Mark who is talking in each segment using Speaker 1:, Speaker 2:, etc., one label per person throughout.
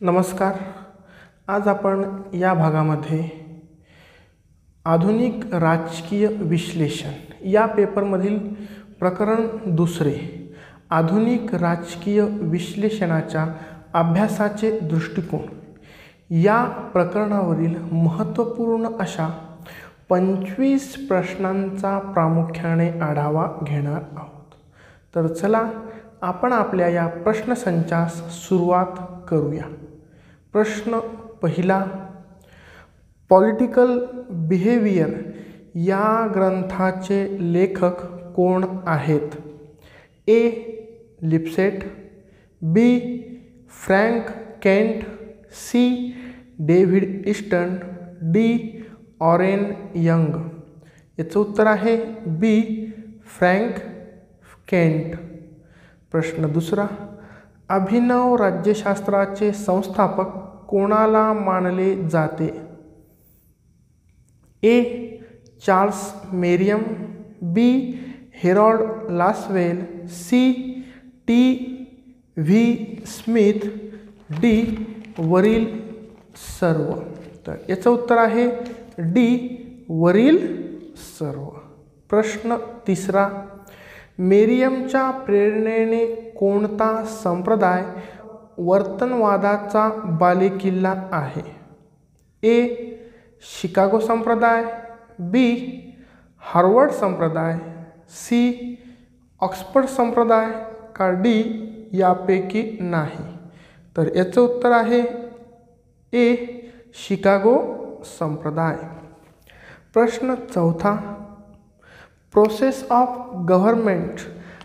Speaker 1: नमस्कार. आज आपण या भागामध्ये आधुनिक राजकीय विश्लेषण या पेपरमधील प्रकरण दुसरे आधुनिक राजकीय विश्लेषणाच्या अभ्यासाचे दृष्टिकोन या प्रकरणावरील महत्त्वपूर्ण अशा 25 प्रश्नांचा प्रामुख्याने आढावा घेणार आहोत. तर चला आपण आपल्या या प्रश्नसंचास सुरुवात करूया. प्रश्न पहिला, पॉलिटिकल बिहेवियर या ग्रंथाचे लेखक कोण आहेत? A. Lipset, B. Frank Kent, C. David Easton, D. Oren Young. याचं उत्तर आहे बी. Frank Kent. प्रश्न दुसरा, अभिनव राज्यशास्त्राचे संस्थापक कोणाला मानले जाते? A. Charles Merriam, B. Harold Lasswell, C. T. V. Smith, D. वरील सर्व. तर याचं उत्तर आहे डी. वरील सर्व. प्रश्न तिसरा, मेरियमच्या प्रेरणेने कोणता संप्रदाय वर्तनवादाचा बालेकिल्ला आहे? ए. शिकागो संप्रदाय, बी. हार्वर्ड संप्रदाय, सी. ऑक्सफर्ड संप्रदाय का डी. यापैकी नाही. तर याचं उत्तर आहे ए. शिकागो संप्रदाय. प्रश्न चौथा, प्रोसेस ऑफ गव्हर्नमेंट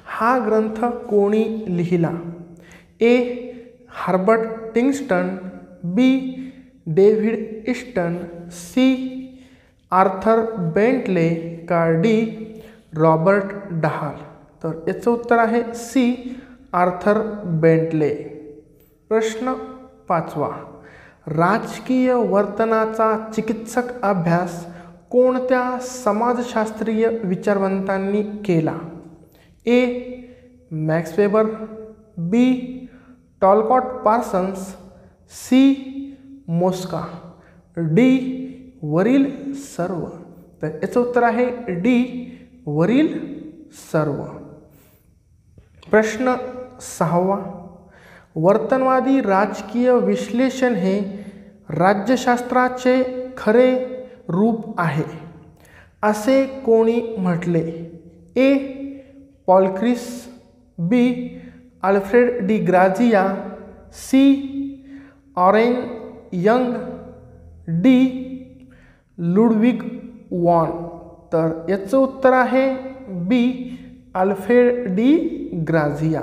Speaker 1: हा ग्रंथ कोणी लिहिला? A. Herbert Tingsten, B. David Easton, C. Arthur Bentley का डी. Robert Dahl. तर याचं उत्तर आहे सी. Arthur Bentley. प्रश्न पाचवा, राजकीय वर्तनाचा चिकित्सक अभ्यास कोणत्या समाजशास्त्रीय विचारवंतांनी केला? ए. मॅक्स वेबर, बी. टॉलकॉट पार्सन्स, सी. Mosca, D. वरील सर्व. तर याचं उत्तर आहे डी. वरील सर्व. प्रश्न सहावा, वर्तनवादी राजकीय विश्लेषण हे राज्यशास्त्राचे खरे रूप आहे असे कोणी म्हटले? A. Paul Kress, B. Alfred de Grazia, C. Oren Young, D. Ludwig von. तर याचं उत्तर आहे बी. Alfred de Grazia.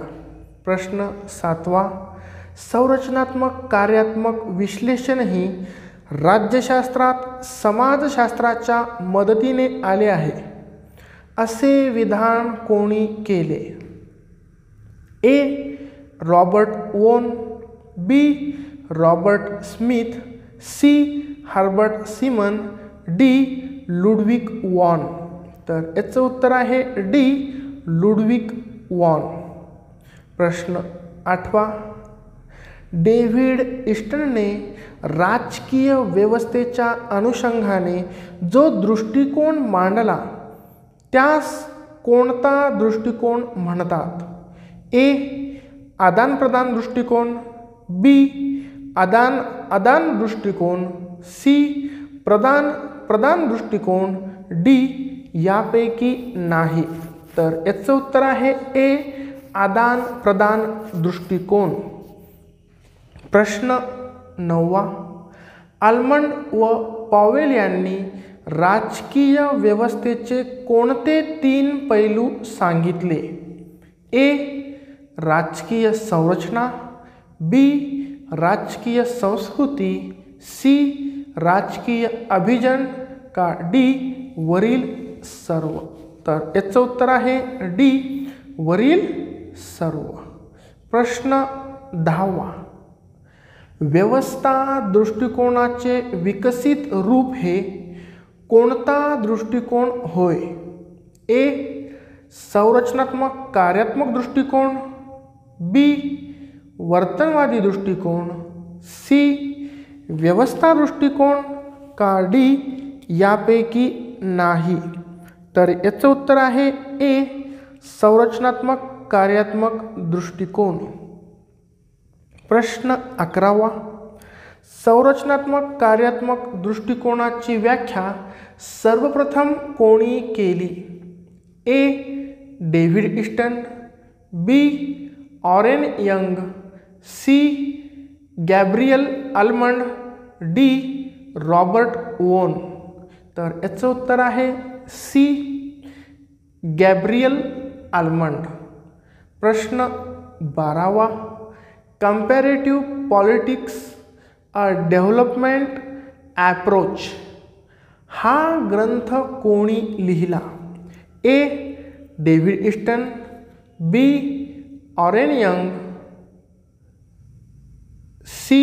Speaker 1: प्रश्न सातवा, संरचनात्मक कार्यात्मक विश्लेषण ही राज्यशास्त्रात समाजशास्त्राच्या मदतीने आले आहे असे विधान कोणी केले? A. Robert Von, B. Robert Smith, C. Herbert Simon, D. Ludwig von. तर याचं उत्तर आहे डी. Ludwig von. प्रश्न आठवा, डेव्हिड ईस्टनने राजकीय व्यवस्थेच्या अनुषंगाने जो दृष्टिकोन मांडला त्यास कोणता दृष्टिकोन म्हणतात? ए. आदानप्रदान दृष्टिकोन, बी. आदान दृष्टिकोन, सी. प्रदान दृष्टिकोन, डी. यापैकी नाही. तर याचं उत्तर आहे ए. आदान प्रदान दृष्टिकोन. प्रश्न नववा, आल्मंड व पॉवेल यांनी राजकीय व्यवस्थेचे कोणते 3 पैलू सांगितले? ए. राजकीय संरचना, बी. राजकीय संस्कृती, सी. राजकीय अभिजन का डी. वरील सर्व. तर याचं उत्तर आहे डी. वरील सर्व. प्रश्न 10वा, व्यवस्था दृष्टिकोनाचे विकसित रूप हे कोणता दृष्टिकोन होय? ए. संरचनात्मक कार्यात्मक दृष्टिकोन, बी. वर्तनवादी दृष्टिकोन, सी व्यवस्था दृष्टिकोन का डी यापैकी नाही? तर याचं उत्तर आहे ए संरचनात्मक कार्यात्मक दृष्टिकोन. प्रश्न 11वा. संरचनात्मक कार्यात्मक दृष्टिकोनाची व्याख्या सर्वप्रथम कोणी केली? A David Easton, B Oren Young, C Gabriel Almond, D Robert Von. तर याचं उत्तर आहे सी गॅब्रियल आल्मंड. प्रश्न 12वा. Comparative politics a development approach हा ग्रंथ कोणी लिहिला? A David Easton, B Oren Young, C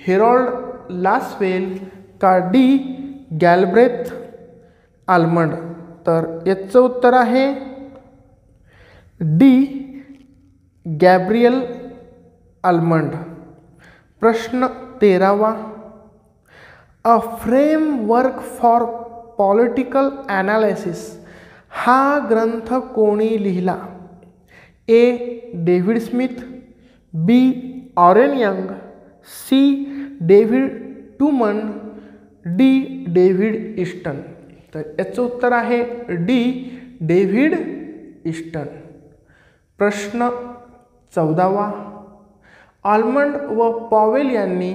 Speaker 1: Harold Lasswell का डी गॅल्ब्रेथ आल्मंड. तर याचं उत्तर आहे डी गॅब्रियल आल्मंड. प्रश्न 13वा. A framework for political analysis हा ग्रंथ कोणी लिहिला? A David Smith, B Oren Young, C David Truman, D David Easton. तर याचं उत्तर आहे डी डेव्हिड ईस्टन. प्रश्न 14वा. आल्मंड व पॉवेल यांनी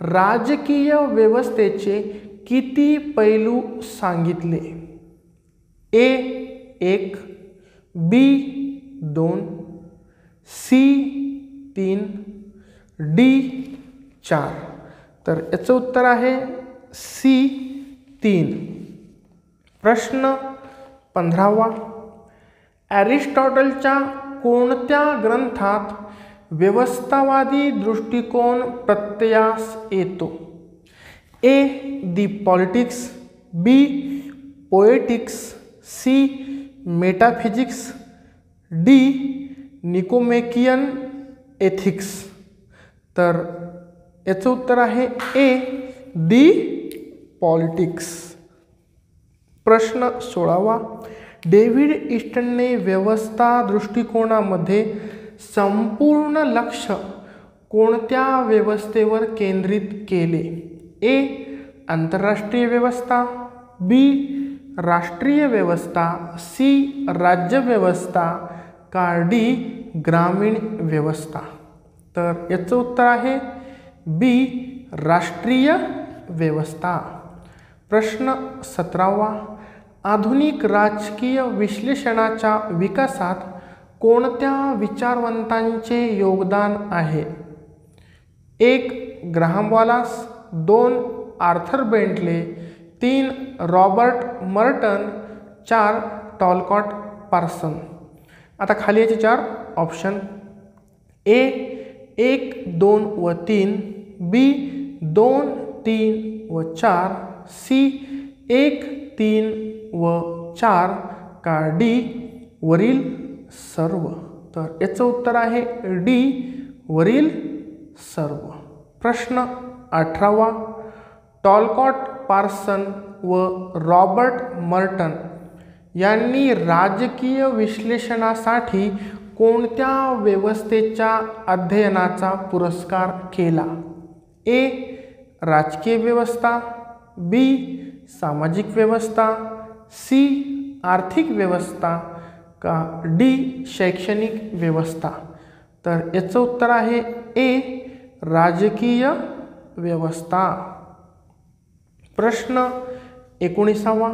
Speaker 1: राजकीय व्यवस्थेचे किती पैलू सांगितले? ए 1, बी 2, सी 3, डी 4. तर याचं उत्तर आहे सी 3. प्रश्न 15वा. ॲरिस्टॉटलच्या कोणत्या ग्रंथात व्यवस्थावादी दृष्टिकोन प्रत्ययास येतो? A the Politics, B Poetics, C Metaphysics, D Nicomachean Ethics. तर याचं उत्तर आहे ए दी पॉलिटिक्स. प्रश्न 16वा. डेव्हिड ईस्टनने व्यवस्था दृष्टिकोनामध्ये संपूर्ण लक्ष कोणत्या व्यवस्थेवर केंद्रित केले? ए आंतरराष्ट्रीय व्यवस्था, बी राष्ट्रीय व्यवस्था, सी राज्य व्यवस्था का डी ग्रामीण व्यवस्था. तर याचं उत्तर आहे बी राष्ट्रीय व्यवस्था. प्रश्न 17वा. आधुनिक राजकीय विश्लेषणाच्या विकासात कोणत्या विचारवंतांचे योगदान आहे? 1 Graham Wallas, 2 Arthur Bentley, 3 Robert Merton, 4 Talcott Parson. आता खाली याचे 4 ऑप्शन. ए 1, 2 व 3, बी 2, 3 व 4, सी 1, 3 व 4 का डी वरील सर्व. तर याचं उत्तर आहे डी वरील सर्व. प्रश्न 18वा. टॉलकॉट पार्सन व रॉबर्ट मर्टन यांनी राजकीय विश्लेषणासाठी कोणत्या व्यवस्थेच्या अध्ययनाचा पुरस्कार केला? ए राजकीय व्यवस्था, बी सामाजिक व्यवस्था, सी आर्थिक व्यवस्था का डी शैक्षणिक व्यवस्था. तर याचं उत्तर आहे ए राजकीय व्यवस्था. प्रश्न 19वा.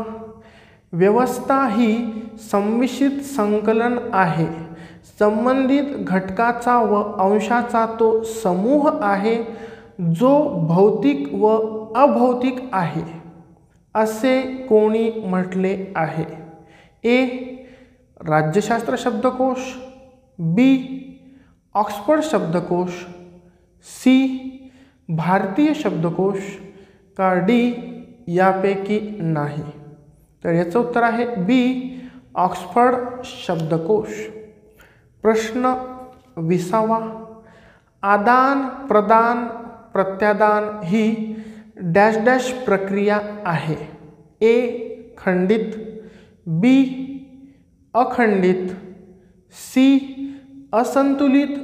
Speaker 1: व्यवस्था ही संमिश्रित संकलन आहे. संबंधित घटकाचा व अंशाचा तो समूह आहे जो भौतिक व अभौतिक आहे असे कोणी म्हटले आहे? ए राज्यशास्त्र शब्दकोश, बी ऑक्सफर्ड शब्दकोश, सी भारतीय शब्दकोश का डी यापैकी नाही? तर याचं उत्तर आहे बी ऑक्सफर्ड शब्दकोश. प्रश्न 20वा. आदान प्रदान प्रत्यादान ही डॅश डॅश प्रक्रिया आहे. ए खंडित, बी अखंडित, सी असंतुलित,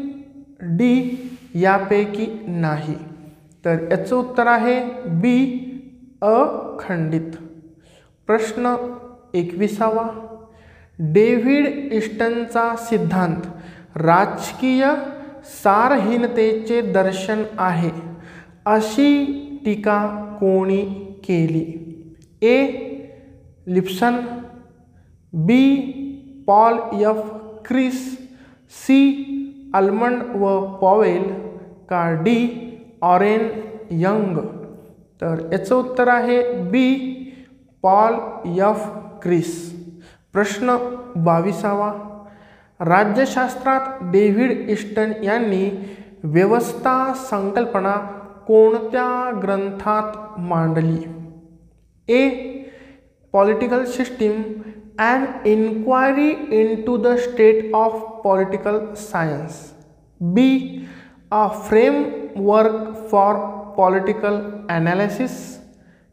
Speaker 1: डी यापैकी नाही. तर याचं उत्तर आहे बी अखंडित. प्रश्न 21वा. डेव्हिड ईस्टनचा सिद्धांत राजकीय सारहीनतेचे दर्शन आहे अशी टीका कोणी केली? A Lipson, B Paul F Kress, C Almond व पॉवेल का डी ऑरेन यंग? तर याचं उत्तर आहे बी पॉल एफ क्रिस. प्रश्न 22वा. राज्यशास्त्रात डेव्हिड ईस्टन यांनी व्यवस्था संकल्पना कोणत्या ग्रंथात मांडली? A political system and inquiry into the state of political science, B a framework for political analysis,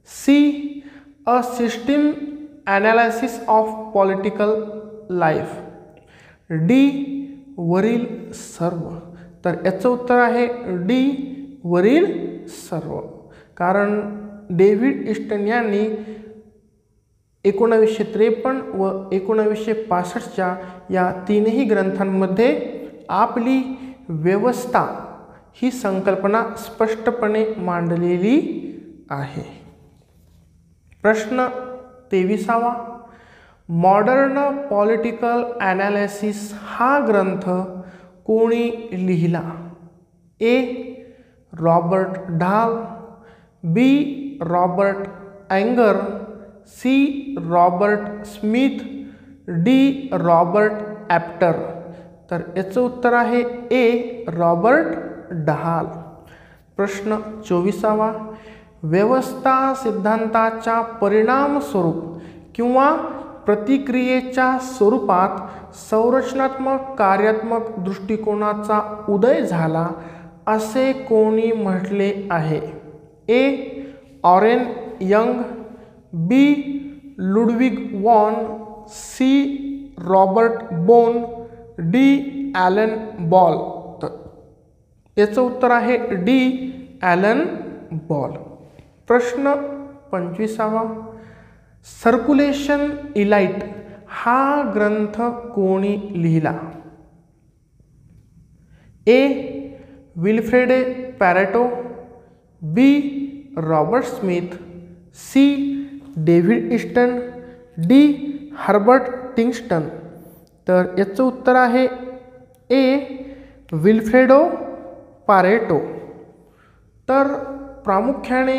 Speaker 1: C a system analysis of political life, D वरील सर्व? तर याचं उत्तर आहे डी वरील सर्व. कारण डेव्हिड ईस्टन यांनी 1953 व 1965च्या या तीनही ग्रंथांमध्ये आपली व्यवस्था ही संकल्पना स्पष्टपणे मांडलेली आहे. प्रश्न 23वा. मॉडर्न पॉलिटिकल ॲनालिसिस हा ग्रंथ कोणी लिहिला? A Robert Dahl, B Robert Enger, C Robert Smith, D Robert Apter? तर याचं उत्तर आहे ए रॉबर्ट ढाल. प्रश्न 24वा. व्यवस्था सिद्धांताच्या परिणामस्वरूप किंवा प्रतिक्रियेच्या स्वरूपात संरचनात्मक कार्यात्मक दृष्टिकोनाचा उदय झाला असे कोणी म्हटले आहे? A Oren Young, B Ludwig von, C Robert Bone, D Alan Ball? तर याचं उत्तर आहे डी ॲलन बॉल. प्रश्न 25वा. सर्क्युलेशन इलाइट हा ग्रंथ कोणी लिहिला? A Wilfred Pareto, B Robert Smith, C David Easton, D Herbert Tingsten? तर याचं उत्तर आहे ए विल्फ्रेडो पारेटो. तर प्रामुख्याने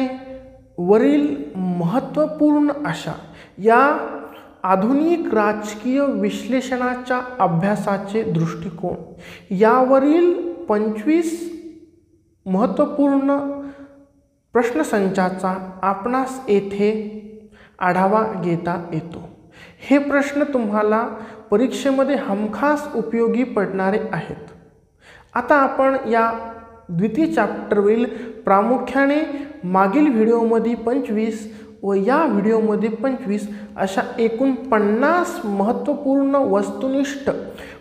Speaker 1: वरील महत्त्वपूर्ण अशा या आधुनिक राजकीय विश्लेषणाच्या अभ्यासाचे दृष्टिकोन यावरील 25 महत्त्वपूर्ण प्रश्नसंचाचा आपणास येथे आढावा घेता येतो. हे प्रश्न तुम्हाला परीक्षेमध्ये हमखास उपयोगी पडणारे आहेत. आता आपण या द्वितीय चॅप्टरवरील प्रामुख्याने मागील व्हिडिओमध्ये 25 व या व्हिडिओमध्ये 25 अशा एकूण 50 महत्त्वपूर्ण वस्तुनिष्ठ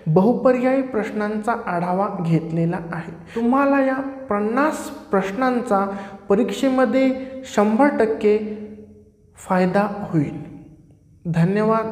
Speaker 1: बहुपर्यायी प्रश्नांचा आढावा घेतलेला आहे. तुम्हाला या 50 प्रश्नांचा परीक्षेमध्ये 100% फायदा होईल. धन्यवाद.